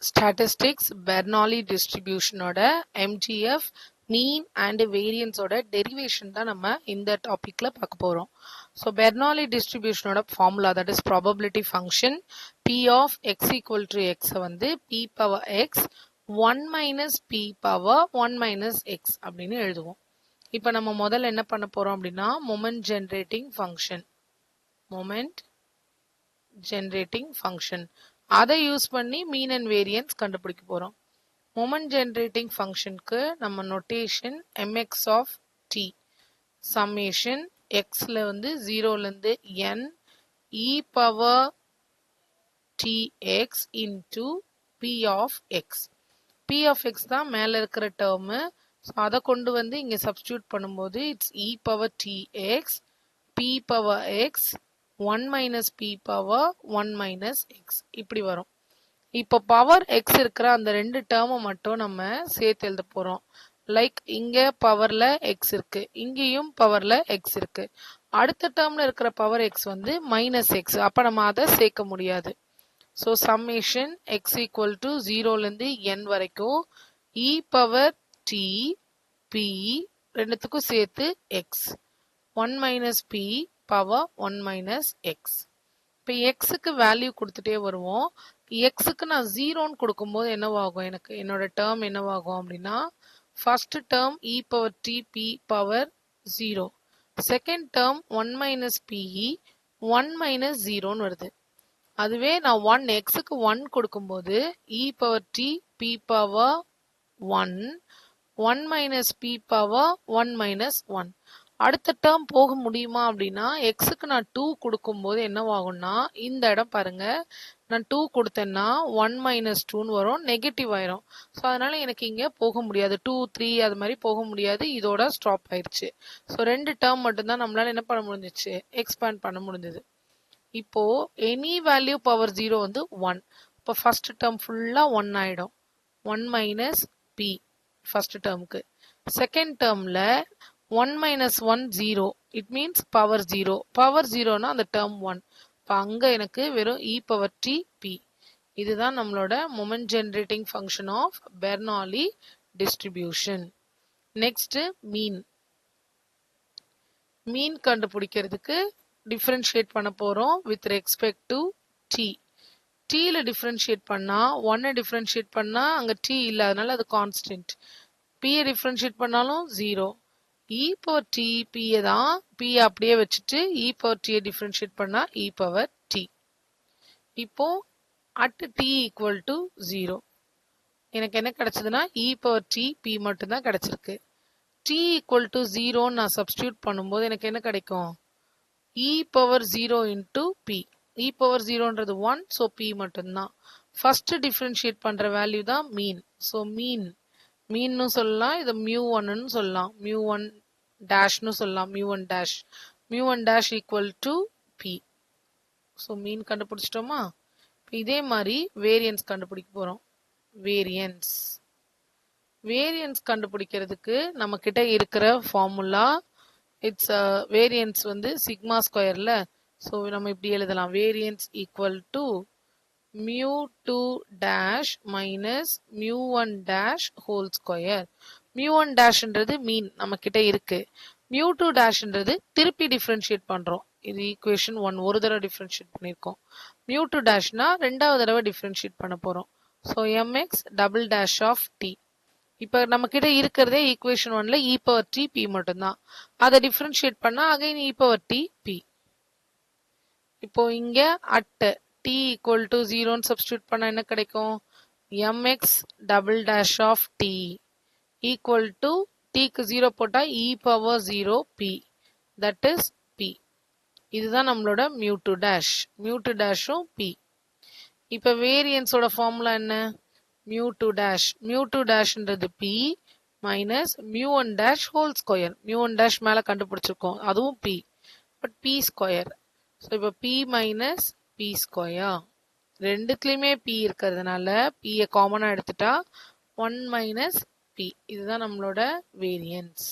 Statistics Bernoulli டிஸ்ட்ரிபியூஷனோட MGF mean and வேரியன்ஸோட derivation தான் நம்ம இந்த டாபிக்ல பார்க்க போறோம். ஸோ பெர்னாலி டிஸ்ட்ரிபியூஷனோட formula that is probability function P of X equal to X வந்து P power X one minus B power one minus X அப்படின்னு எழுதுவோம். இப்போ நம்ம முதல்ல என்ன பண்ண போறோம் அப்படின்னா மொமெண்ட் ஜென்ரேட்டிங் ஃபங்க்ஷன் அதை யூஸ் பண்ணி மீன் அண்ட் வேரியன்ஸ் கண்டுபிடிக்க போறோம். மொமெண்ட் ஜென்ரேட்டிங் ஃபங்க்ஷனுக்கு நம்ம notation mx of t summation எக்ஸ்ல வந்து 0லேருந்து n e power tx into p of X. p of X தான் மேல இருக்கிற டேர்மு. ஸோ அதை கொண்டு வந்து இங்கே சப்ஸ்டியூட் பண்ணும்போது it's e power tx p power X 1 minus p power 1 minus X இப்படி வரும். இப்போ பவர் எக்ஸ் இருக்கிற அந்த ரெண்டு டேர்மை மட்டும் நம்ம சேர்த்து எழுத போறோம். லைக் இங்க பவர்ல எக்ஸ் இருக்கு, இங்கேயும் பவர்ல எக்ஸ் இருக்கு. அடுத்த டேர்ம்ல இருக்கிற பவர் எக்ஸ் வந்து மைனஸ் எக்ஸ், அப்ப நம்ம அதை சேர்க்க முடியாது. So summation X equal to 0லேருந்து n வரைக்கும் இ பவர் டி பி ரெண்டுத்துக்கும் சேர்த்து X 1 minus B power 1 minus X. இப்போ எக்ஸுக்கு வேல்யூ கொடுத்துட்டே வருவோம். எக்ஸுக்கு நான் 0ன்னு கொடுக்கும்போது என்னவாகும், எனக்கு என்னோட டேர்ம் என்னவாகும் அப்படின்னா first term e power D p power 0, second term 1 minus p e 1 minus 0ன்னு வருது. அதுவே நான் 1 எக்ஸுக்கு 1 கொடுக்கும்போது e power D p power 1 1 minus B power 1 minus 1. அடுத்த டேர்ம் போக முடியுமா அப்படின்னா எக்ஸுக்கு நான் 2 கொடுக்கும்போது என்னவாகும்னா இந்த இடம் பாருங்க, நான் 2 கொடுத்தேன்னா 1 மைனஸ் 2ன்னு வரும், நெகட்டிவ் ஆயிரும். ஸோ அதனால எனக்கு இங்கே போக முடியாது, 2 3 அது மாதிரி போக முடியாது, இதோட ஸ்டாப் ஆயிடுச்சு. ஸோ ரெண்டு டேர்ம் மட்டும்தான் நம்மளால என்ன பண்ண முடிஞ்சிச்சு, எக்ஸ்பேண்ட் பண்ண முடிஞ்சது. இப்போ எனி வேல்யூ பவர் 0 வந்து 1. இப்போ ஃபர்ஸ்ட் டேர்ம் ஃபுல்லா 1 ஆயிடும், 1 மைனஸ் பி ஃபர்ஸ்ட் டேர்முக்கு. செகண்ட் டேர்ம்ல 1 minus 1 0, it means power 0. Power 0னா அந்த டேர்ம் 1. இப்போ அங்க எனக்கு வெறும் இ பவர் டி பி. இதுதான் நம்மளோட moment generating function of Bernoulli distribution. Next mean கண்டுபிடிக்கிறதுக்கு டிஃபரன்ஷியேட் பண்ண போறோம் வித் ரெஸ்பெக்ட் டு டி. டீல டிஃபரன்ஷியேட் பண்ணா 1 டிஃபரன்ஷியேட் பண்ணா அங்க டி இல்லை, அதனால அது கான்ஸ்டன்ட். பியை டிஃபரன்ஷியேட் பண்ணாலும் 0. இ பவர் டி பியை தான் பியை அப்படியே வச்சுட்டு இ பவர் டியை டிஃபரன்ஷியேட் பண்ணா இ பவர் டி. இப்போ அட் டி ஈக்குவல் டு 0 எனக்கு என்ன கிடைச்சதுன்னா இ பவர் டி பி மட்டும்தான் கிடைச்சிருக்கு. டி ஈக்குவல் டு 0ன்னு நான் சப்ஸ்டியூட் பண்ணும்போது எனக்கு என்ன கிடைக்கும், e power 0 into B. E power 0ன்றது 1, so B மட்டும்தான். ஃபர்ஸ்ட் டிஃபரன்ஷியேட் பண்ற வேல்யூ தான் மீன். ஸோ மீன்னு சொல்லலாம், இதை μ1ன்னு சொல்லலாம், μ1 டேஷ்னு சொல்லலாம், μ1 dash equal to p. So mean கண்டுபிடிச்சிட்டோமா. இதே மாதிரி வேரியன்ஸ் கண்டுபிடிக்க போறோம். வேரியன்ஸ் கண்டுபிடிக்கிறதுக்கு நம்ம கிட்ட இருக்கிற ஃபார்முலா இட்ஸ் வேரியன்ஸ் வந்து சிக்மா ஸ்கொயர்ல. ஸோ நம்ம இப்படி எழுதலாம், variance equal to μ2 dash minus μ1 dash whole square. μ1 dashன்றது மீன் நம்ம கிட்ட இருக்கு, μ2 dashன்றது திருப்பி டிஃபரன்ஷியேட் பண்றோம். இது ஈக்குவேஷன் 1 ஒரு தடவை டிஃபரன்ஷியேட் பண்ணியிருக்கோம். μ2 dashனா ரெண்டாவது தடவை டிஃபரன்ஷியேட் பண்ண போறோம். So mx double dash of t. இப்போ நம்ம கிட்ட இருக்கிறதே ஈக்குவேஷன் 1ல இ பவர் டி பி மட்டும்தான். அதை டிஃபரன்ஷியேட் பண்ணா again e power D p. இப்போ இங்க அட் t equal to 0ன்னு சப்ஸ்டியூட் பண்ணா என்ன கிடைக்கும், mx double dash of t equal to tக்கு 0 போட்டா e power 0 p, that is p. இதுதான் நம்மளோட μ2 டேஷும் p. இப்போ வேரியன்ஸோட ஃபார்முலா என்ன, μ2 டேஷ்ன்றது p minus μ1 dash whole square. μ1 dash மேல கண்டுபிடிச்சிருக்கோம், அதுவும் p, but p square. So இப்போ p மைனஸ் பி ஸ்கொயர். ரெண்டுத்துலயுமே பி இருக்கிறதுனால பியை காமனா எடுத்துட்டா 1 மைனஸ் பி. இதுதான் நம்மளோட வேரியன்ஸ்.